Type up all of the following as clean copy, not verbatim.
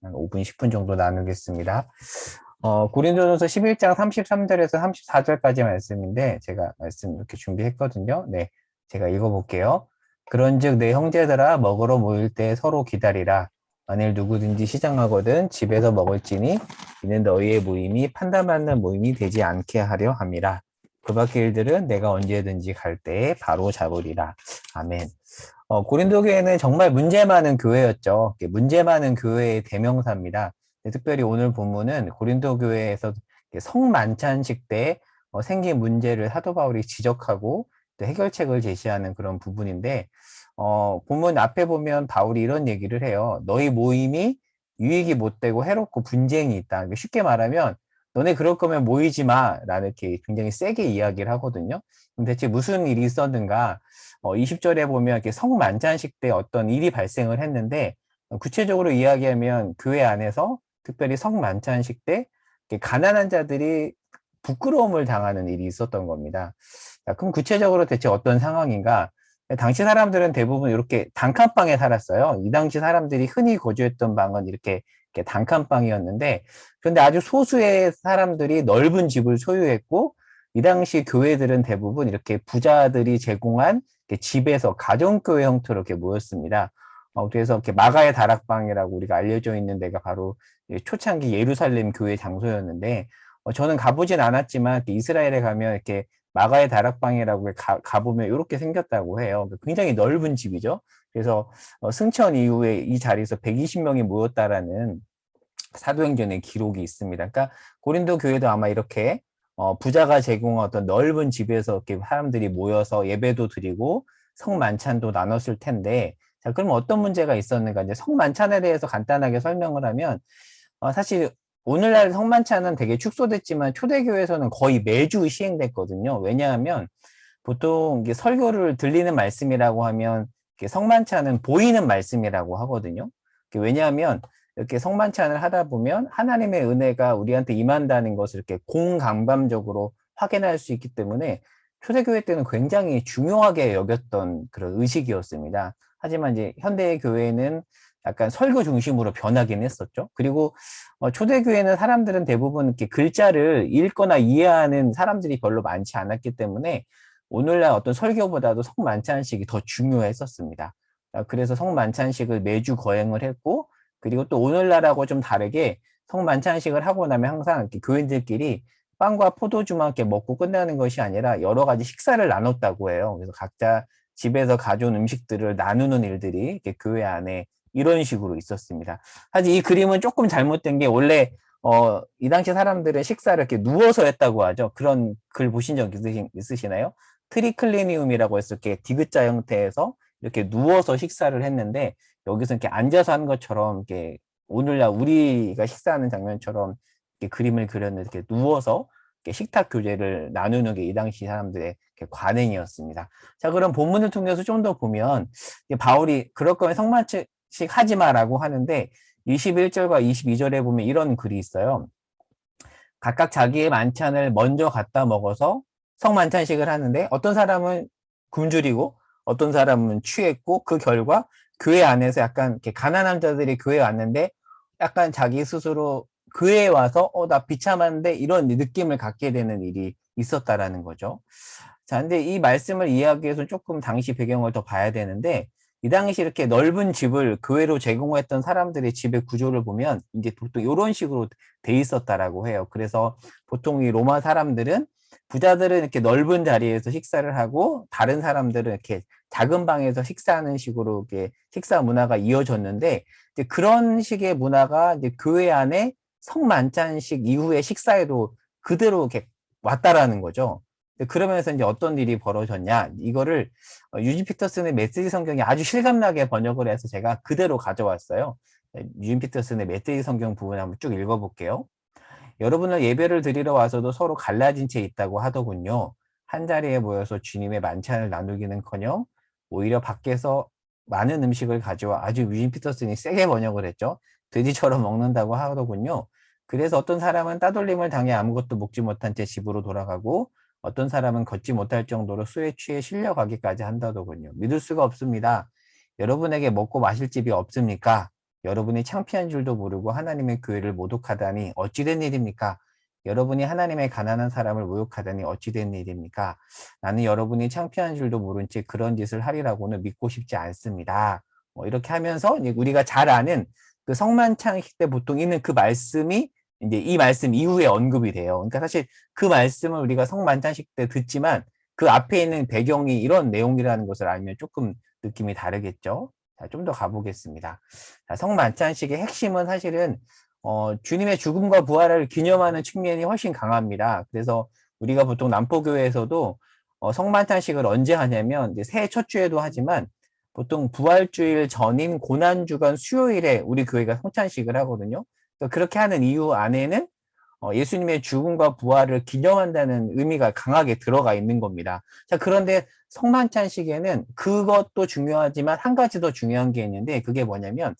한 5분, 10분 정도 나누겠습니다. 고린도전서 11장 33절에서 34절까지 말씀인데 제가 말씀 이렇게 준비했거든요. 네, 제가 읽어볼게요. 그런즉 내 형제들아 먹으러 모일 때 서로 기다리라. 만일 누구든지 시장하거든 집에서 먹을지니 이는 너희의 모임이 판단받는 모임이 되지 않게 하려 함이라. 그 밖의 일들은 내가 언제든지 갈 때에 바로 잡으리라. 아멘. 고린도 교회는 정말 문제 많은 교회였죠. 문제 많은 교회의 대명사입니다. 특별히 오늘 본문은 고린도 교회에서 성만찬식 때 생긴 문제를 사도 바울이 지적하고 또 해결책을 제시하는 그런 부분인데, 본문 앞에 보면 바울이 이런 얘기를 해요. 너희 모임이 유익이 못되고 해롭고 분쟁이 있다. 쉽게 말하면 너네 그럴 거면 모이지 마 라는 이렇게 굉장히 세게 이야기를 하거든요. 그럼 대체 무슨 일이 있었는가? 20절에 보면 이렇게 성만찬식 때 어떤 일이 발생을 했는데, 구체적으로 이야기하면 교회 안에서 특별히 성만찬식 때 가난한 자들이 부끄러움을 당하는 일이 있었던 겁니다. 자, 그럼 구체적으로 대체 어떤 상황인가? 당시 사람들은 대부분 이렇게 단칸방에 살았어요. 이 당시 사람들이 흔히 거주했던 방은 이렇게 단칸방이었는데, 그런데 아주 소수의 사람들이 넓은 집을 소유했고, 이 당시 교회들은 대부분 이렇게 부자들이 제공한 집에서 가정교회 형태로 이렇게 모였습니다. 그래서 이렇게 마가의 다락방이라고 우리가 알려져 있는 데가 바로 초창기 예루살렘 교회 장소였는데, 저는 가보진 않았지만 이스라엘에 가면 이렇게 마가의 다락방이라고 가보면 이렇게 생겼다고 해요. 굉장히 넓은 집이죠. 그래서 승천 이후에 이 자리에서 120명이 모였다라는 사도행전의 기록이 있습니다. 그러니까 고린도 교회도 아마 이렇게 부자가 제공한 어떤 넓은 집에서 이렇게 사람들이 모여서 예배도 드리고 성만찬도 나눴을 텐데, 자, 그럼 어떤 문제가 있었는가? 이제 성만찬에 대해서 간단하게 설명을 하면, 사실 오늘날 성만찬은 되게 축소됐지만 초대교회에서는 거의 매주 시행됐거든요. 왜냐하면 보통 이게 설교를 들리는 말씀이라고 하면 성만찬은 보이는 말씀이라고 하거든요. 왜냐하면 이렇게 성만찬을 하다 보면 하나님의 은혜가 우리한테 임한다는 것을 이렇게 공감감적으로 확인할 수 있기 때문에 초대교회 때는 굉장히 중요하게 여겼던 그런 의식이었습니다. 하지만 이제 현대 교회는 약간 설교 중심으로 변하긴 했었죠. 그리고 초대교회는 사람들은 대부분 이렇게 글자를 읽거나 이해하는 사람들이 별로 많지 않았기 때문에 오늘날 어떤 설교보다도 성만찬식이 더 중요했었습니다. 그래서 성만찬식을 매주 거행을 했고, 그리고 또 오늘날하고 좀 다르게 성만찬식을 하고 나면 항상 이렇게 교인들끼리 빵과 포도주만 이렇게 먹고 끝나는 것이 아니라 여러 가지 식사를 나눴다고 해요. 그래서 각자 집에서 가져온 음식들을 나누는 일들이 이렇게 교회 안에 이런 식으로 있었습니다. 사실 이 그림은 조금 잘못된 게 원래 이 당시 사람들은 식사를 이렇게 누워서 했다고 하죠. 그런 글 보신 적 있으시나요? 트리클리니움이라고 해서 이렇게 디귿자 형태에서 이렇게 누워서 식사를 했는데 여기서 이렇게 앉아서 한 것처럼 이렇게 오늘날 우리가 식사하는 장면처럼 이렇게 그림을 그렸는데 이렇게 누워서 이렇게 식탁 교제를 나누는 게 이 당시 사람들의 관행이었습니다. 자, 그럼 본문을 통해서 좀 더 보면 바울이 그럴 거면 성만찬식 하지 마라고 하는데 21절과 22절에 보면 이런 글이 있어요. 각각 자기의 만찬을 먼저 갖다 먹어서 성만찬식을 하는데 어떤 사람은 굶주리고 어떤 사람은 취했고 그 결과 교회 안에서 약간 이렇게 가난한 자들이 교회에 왔는데 약간 자기 스스로 교회에 와서 나 비참한데 이런 느낌을 갖게 되는 일이 있었다라는 거죠. 자, 근데 이 말씀을 이해하기 위해서 조금 당시 배경을 더 봐야 되는데 이 당시 이렇게 넓은 집을 교회로 제공했던 사람들의 집의 구조를 보면 이제 보통 이런 식으로 돼 있었다라고 해요. 그래서 보통 이 로마 사람들은 부자들은 이렇게 넓은 자리에서 식사를 하고 다른 사람들은 이렇게 작은 방에서 식사하는 식으로 이렇게 식사 문화가 이어졌는데 이제 그런 식의 문화가 이제 교회 안에 성만찬식 이후의 식사에도 그대로 이렇게 왔다라는 거죠. 그러면서 이제 어떤 일이 벌어졌냐 이거를 유진 피터슨의 메시지 성경이 아주 실감나게 번역을 해서 제가 그대로 가져왔어요. 유진 피터슨의 메시지 성경 부분 한번 쭉 읽어볼게요. 여러분은 예배를 드리러 와서도 서로 갈라진 채 있다고 하더군요. 한 자리에 모여서 주님의 만찬을 나누기는커녕 오히려 밖에서 많은 음식을 가져와 아주 유진 피터슨이 세게 번역을 했죠. 돼지처럼 먹는다고 하더군요. 그래서 어떤 사람은 따돌림을 당해 아무것도 먹지 못한 채 집으로 돌아가고 어떤 사람은 걷지 못할 정도로 술에 취해 실려가기까지 한다더군요. 믿을 수가 없습니다. 여러분에게 먹고 마실 집이 없습니까? 여러분이 창피한 줄도 모르고 하나님의 교회를 모독하다니 어찌된 일입니까? 여러분이 하나님의 가난한 사람을 모욕하다니 어찌된 일입니까? 나는 여러분이 창피한 줄도 모른 채 그런 짓을 하리라고는 믿고 싶지 않습니다. 뭐 이렇게 하면서 이제 우리가 잘 아는 그 성만찬식 때 보통 있는 그 말씀이 이제 이 말씀 이후에 언급이 돼요. 그러니까 사실 그 말씀을 우리가 성만찬식 때 듣지만 그 앞에 있는 배경이 이런 내용이라는 것을 알면 조금 느낌이 다르겠죠. 자, 좀 더 가보겠습니다. 자, 성만찬식의 핵심은 사실은 주님의 죽음과 부활을 기념하는 측면이 훨씬 강합니다. 그래서 우리가 보통 남포교회에서도 성만찬식을 언제 하냐면 이제 새해 첫 주에도 하지만 보통 부활주일 전인 고난주간 수요일에 우리 교회가 성찬식을 하거든요. 그러니까 그렇게 하는 이유 안에는 예수님의 죽음과 부활을 기념한다는 의미가 강하게 들어가 있는 겁니다. 자, 그런데 성만찬식에는 그것도 중요하지만 한 가지 더 중요한 게 있는데 그게 뭐냐면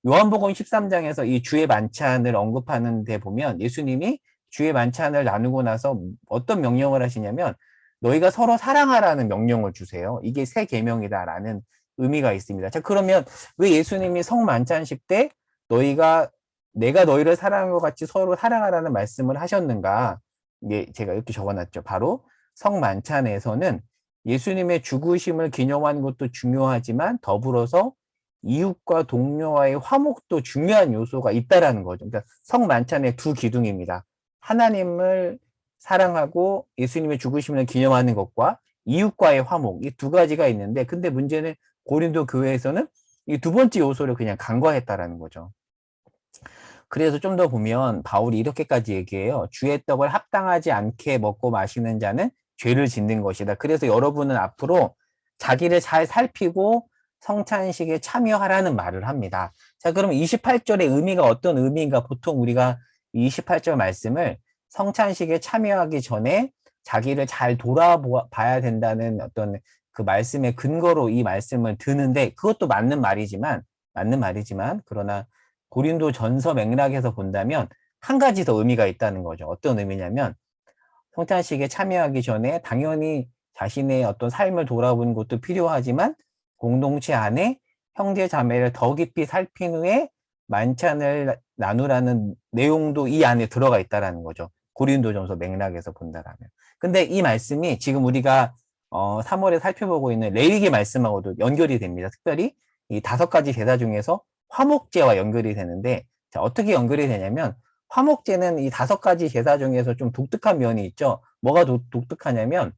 요한복음 13장에서 이 주의 만찬을 언급하는 데 보면 예수님이 주의 만찬을 나누고 나서 어떤 명령을 하시냐면 너희가 서로 사랑하라는 명령을 주세요. 이게 새 계명이다라는 의미가 있습니다. 자, 그러면 왜 예수님이 성만찬식 때 너희가 내가 너희를 사랑한 것 같이 서로 사랑하라는 말씀을 하셨는가? 이게 제가 이렇게 적어놨죠. 바로 성만찬에서는 예수님의 죽으심을 기념하는 것도 중요하지만 더불어서 이웃과 동료와의 화목도 중요한 요소가 있다라는 거죠. 그러니까 성만찬의 두 기둥입니다. 하나님을 사랑하고 예수님의 죽으심을 기념하는 것과 이웃과의 화목, 이 두 가지가 있는데 근데 문제는 고린도 교회에서는 이 두 번째 요소를 그냥 간과했다라는 거죠. 그래서 좀 더 보면 바울이 이렇게까지 얘기해요. 주의 떡을 합당하지 않게 먹고 마시는 자는 죄를 짓는 것이다. 그래서 여러분은 앞으로 자기를 잘 살피고 성찬식에 참여하라는 말을 합니다. 자, 그럼 28절의 의미가 어떤 의미인가? 보통 우리가 28절 말씀을 성찬식에 참여하기 전에 자기를 잘 돌아봐야 된다는 어떤 그 말씀의 근거로 이 말씀을 드는데 그것도 맞는 말이지만 그러나 고린도 전서 맥락에서 본다면 한 가지 더 의미가 있다는 거죠. 어떤 의미냐면 성찬식에 참여하기 전에 당연히 자신의 어떤 삶을 돌아보는 것도 필요하지만 공동체 안에 형제 자매를 더 깊이 살핀 후에 만찬을 나누라는 내용도 이 안에 들어가 있다는 거죠. 고린도전서 맥락에서 본다라면. 근데 이 말씀이 지금 우리가 3월에 살펴보고 있는 레위기 말씀하고도 연결이 됩니다. 특별히 이 5가지 제사 중에서 화목제와 연결이 되는데 자, 어떻게 연결이 되냐면 화목제는 이 5가지 제사 중에서 좀 독특한 면이 있죠. 뭐가 독특하냐면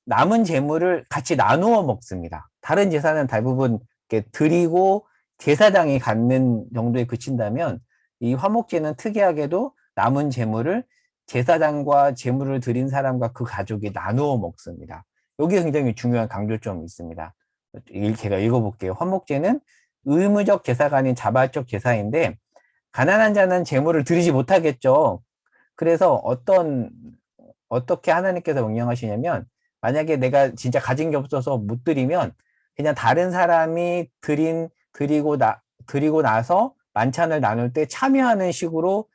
남은 재물을 같이 나누어 먹습니다. 다른 제사는 대부분 이렇게 드리고 제사장이 갖는 정도에 그친다면 이 화목제는 특이하게도 남은 재물을 제사장과 재물을 드린 사람과 그 가족이 나누어 먹습니다. 여기 굉장히 중요한 강조점이 있습니다. 제가 읽어볼게요. 화목제는 의무적 제사가 아닌 자발적 제사인데 가난한 자는 재물을 드리지 못하겠죠. 그래서 어떻게 하나님께서 명령하시냐면 만약에 내가 진짜 가진 게 없어서 못 드리면 그냥 다른 사람이 드리고 나서 만찬을 나눌 때 참여하는 식으로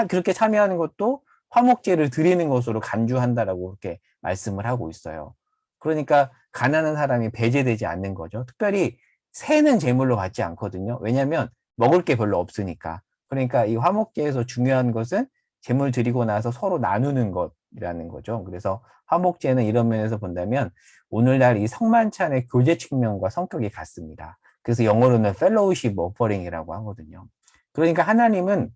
그렇게 참여하는 것도 화목제를 드리는 것으로 간주한다라고 그렇게 말씀을 하고 있어요. 그러니까 가난한 사람이 배제되지 않는 거죠. 특별히 새는 제물로 받지 않거든요. 왜냐하면 먹을 게 별로 없으니까. 그러니까 이 화목제에서 중요한 것은 제물 드리고 나서 서로 나누는 것이라는 거죠. 그래서 화목제는 이런 면에서 본다면 오늘날 이 성만찬의 교제 측면과 성격이 같습니다. 그래서 영어로는 fellowship offering이라고 하거든요. 그러니까 하나님은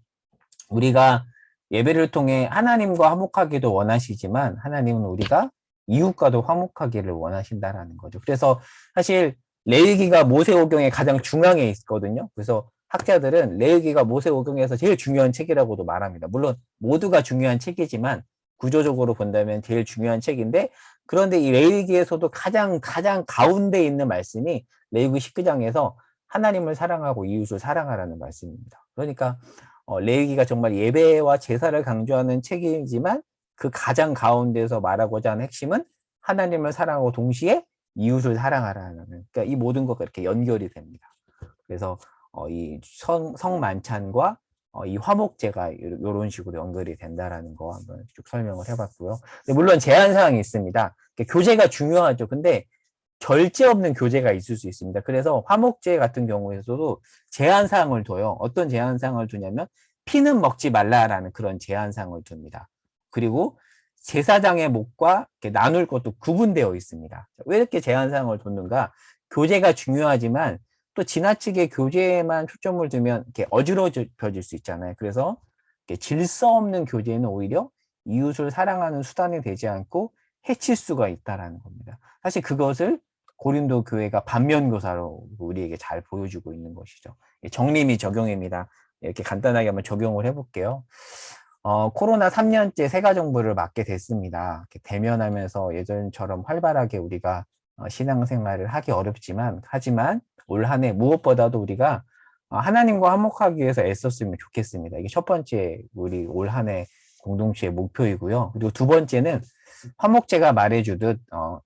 우리가 예배를 통해 하나님과 화목하기도 원하시지만 하나님은 우리가 이웃과도 화목하기를 원하신다라는 거죠. 그래서 사실 레위기가 모세오경의 가장 중앙에 있거든요. 그래서 학자들은 레위기가 모세오경에서 제일 중요한 책이라고도 말합니다. 물론 모두가 중요한 책이지만 구조적으로 본다면 제일 중요한 책인데 그런데 이 레위기에서도 가장 가운데 있는 말씀이 레위기 19장에서 하나님을 사랑하고 이웃을 사랑하라는 말씀입니다. 그러니까 레위기가 정말 예배와 제사를 강조하는 책이지만 그 가장 가운데서 말하고자 하는 핵심은 하나님을 사랑하고 동시에 이웃을 사랑하라는 그러니까 이 모든 것과 이렇게 연결이 됩니다. 그래서 이 성만찬과 이 화목제가 이런 식으로 연결이 된다라는 거 한번 쭉 설명을 해봤고요. 물론 제한 사항이 있습니다. 교제가 중요하죠. 근데 절제 없는 교재가 있을 수 있습니다. 그래서 화목제 같은 경우에서도 제한사항을 둬요. 어떤 제한사항을 두냐면 피는 먹지 말라라는 그런 제한사항을 둡니다. 그리고 제사장의 목과 나눌 것도 구분되어 있습니다. 왜 이렇게 제한사항을 뒀는가? 교재가 중요하지만 또 지나치게 교재에만 초점을 두면 이렇게 어지러워질 수 있잖아요. 그래서 질서 없는 교재는 오히려 이웃을 사랑하는 수단이 되지 않고 해칠 수가 있다라는 겁니다. 사실 그것을 고린도 교회가 반면교사로 우리에게 잘 보여주고 있는 것이죠. 정림이 적용입니다. 이렇게 간단하게 한번 적용을 해볼게요. 코로나 3년째 세가 정부를 맡게 됐습니다. 대면하면서 예전처럼 활발하게 우리가 신앙생활을 하기 어렵지만 하지만 올 한 해 무엇보다도 우리가 하나님과 화목하기 위해서 애썼으면 좋겠습니다. 이게 첫 번째 우리 올 한 해 공동체의 목표이고요. 그리고 두 번째는 화목제가 말해주듯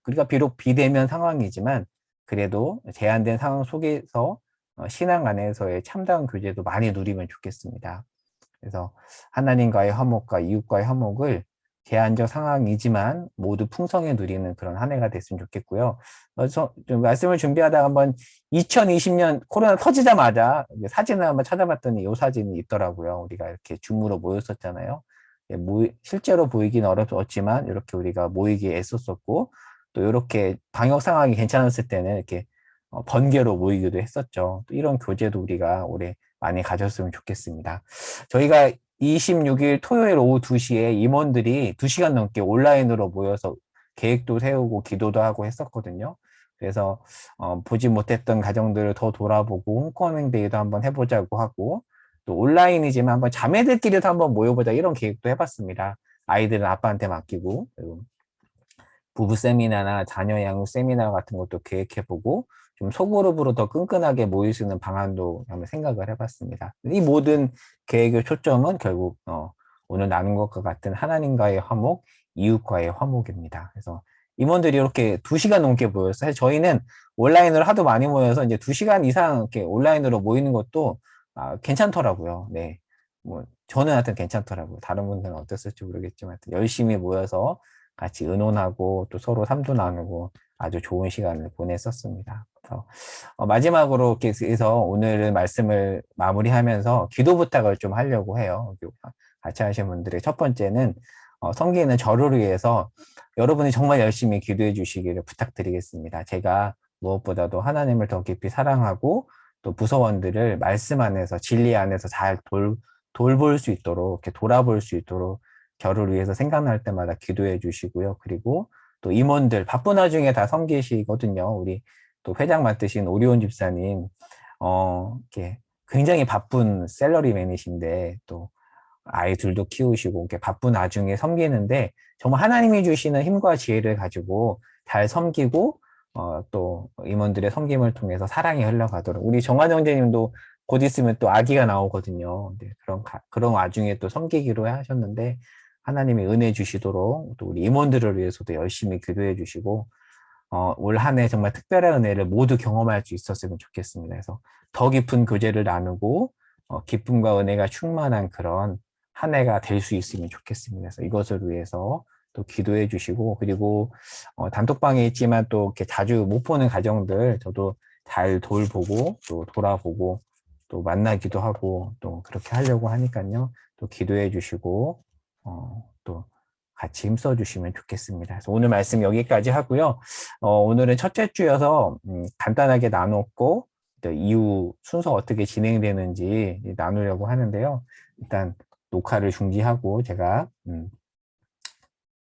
우리가 비록 비대면 상황이지만 그래도 제한된 상황 속에서 신앙 안에서의 참다운 교제도 많이 누리면 좋겠습니다. 그래서 하나님과의 화목과 이웃과의 화목을 제한적 상황이지만 모두 풍성히 누리는 그런 한 해가 됐으면 좋겠고요. 좀 말씀을 준비하다가 한번 2020년 코로나 터지자마자 사진을 한번 찾아봤더니 이 사진이 있더라고요. 우리가 이렇게 줌으로 모였었잖아요. 실제로 보이긴 어렵지만 이렇게 우리가 모이기에 애썼었고 또 이렇게 방역 상황이 괜찮았을 때는 이렇게 번개로 모이기도 했었죠. 또 이런 교제도 우리가 올해 많이 가졌으면 좋겠습니다. 저희가 26일 토요일 오후 2시에 임원들이 2시간 넘게 온라인으로 모여서 계획도 세우고 기도도 하고 했었거든요. 그래서 보지 못했던 가정들을 더 돌아보고 홈커밍 데이도 한번 해보자고 하고 또 온라인이지만 한번 자매들끼리도 한번 모여보자 이런 계획도 해봤습니다. 아이들은 아빠한테 맡기고 그리고 부부 세미나나 자녀 양육 세미나 같은 것도 계획해보고 좀 소그룹으로 더 끈끈하게 모일 수 있는 방안도 한번 생각을 해봤습니다. 이 모든 계획의 초점은 결국 오늘 나눈 것과 같은 하나님과의 화목, 이웃과의 화목입니다. 그래서 임원들이 이렇게 2시간 넘게 모였어요. 사실 저희는 온라인으로 하도 많이 모여서 이제 2시간 이상 이렇게 온라인으로 모이는 것도 괜찮더라고요. 네. 뭐 저는 하여튼 괜찮더라고요. 다른 분들은 어땠을지 모르겠지만 하여튼 열심히 모여서 같이 의논하고 또 서로 삶도 나누고 아주 좋은 시간을 보냈었습니다. 그래서 마지막으로 이렇게 해서 오늘 말씀을 마무리하면서 기도 부탁을 좀 하려고 해요. 같이 하신 분들의 첫 번째는 섬기는 저를 위해서 여러분이 정말 열심히 기도해 주시기를 부탁드리겠습니다. 제가 무엇보다도 하나님을 더 깊이 사랑하고 또 부서원들을 말씀 안에서 진리 안에서 잘 돌볼 수 있도록 이렇게 돌아볼 수 있도록 저를 위해서 생각날 때마다 기도해 주시고요. 그리고 또 임원들 바쁜 와중에 다 섬기시거든요. 우리 또 회장 맡으신 오리온 집사님 이렇게 굉장히 바쁜 셀러리맨이신데 또 아이들도 키우시고 이렇게 바쁜 와중에 섬기는데 정말 하나님이 주시는 힘과 지혜를 가지고 잘 섬기고 또 임원들의 섬김을 통해서 사랑이 흘러가도록 우리 정환 형제님도 곧 있으면 또 아기가 나오거든요. 네, 그런 와중에 또 섬기기로 하셨는데 하나님이 은혜 주시도록 또 우리 임원들을 위해서도 열심히 기도해 주시고 올 한 해 정말 특별한 은혜를 모두 경험할 수 있었으면 좋겠습니다. 그래서 더 깊은 교제를 나누고 기쁨과 은혜가 충만한 그런 한 해가 될 수 있으면 좋겠습니다. 그래서 이것을 위해서 또 기도해 주시고 그리고 단톡방에 있지만 또 이렇게 자주 못 보는 가정들 저도 잘 돌보고 또 돌아보고 또 만나기도 하고 또 그렇게 하려고 하니까요. 또 기도해 주시고 또 같이 힘써 주시면 좋겠습니다. 그래서 오늘 말씀 여기까지 하고요. 오늘은 첫째 주여서 간단하게 나눴고 또 이후 순서 어떻게 진행되는지 나누려고 하는데요. 일단 녹화를 중지하고 제가